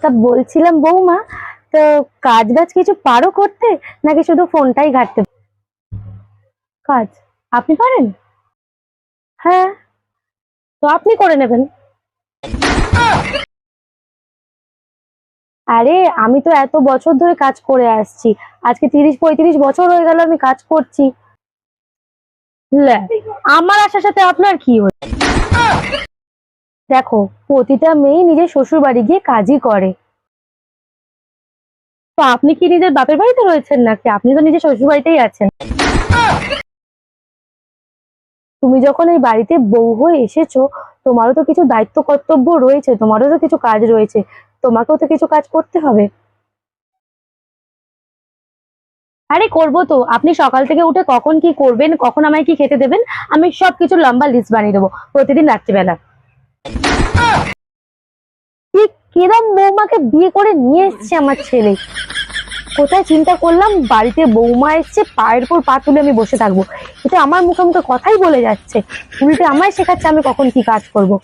তা বলছিলাম বৌমা, তো কাজ বাজ কিছু পারো করতে, নাকি শুধু ফোনটাই ঘাঁটতে? কাজ আপনি পারেন? হ্যাঁ, তো আপনি করে নেবেন। আরে আমি তো এত বছর ধরে কাজ করে আসছি, আজকে 30-35 বছর হয়ে গেল আমি কাজ করছি। লে, আমার আসার সাথে আপনার কি হচ্ছে? দেখো, প্রতিটা মেয়ে নিজের শ্বশুর বাড়ি গিয়ে কাজই করে। তো আপনি কি নিজের বাপের বাড়িতে রয়েছেন নাকি? আপনি তো নিজের শ্বশুর বাড়িতেই আছেন। তুমি যখন এই বাড়িতে বউ হয়ে এসেছো, তোমারও তো কিছু দায়িত্ব কর্তব্য রয়েছে, তোমারও তো কিছু কাজ রয়েছে, তোমাকেও তো কিছু কাজ করতে হবে। আরে করবো তো। আপনি সকাল থেকে উঠে কখন কি করবেন, কখন আমায় কি খেতে দেবেন, আমি সবকিছু লম্বা লিস্ট বানিয়ে দেবো প্রতিদিন রাত্রিবেলা। কি কিরম বৌমাকে বিয়ে করে নিয়ে এসছে আমার ছেলে! কোথায় চিন্তা করলাম বাড়িতে বৌমা এসছে, পায়ের পর পা তুলে আমি বসে থাকবো। এটা আমার মুখে মুখে কথাই বলে যাচ্ছে, উল্টে আমায় শেখাচ্ছে আমি কখন কি কাজ করবো।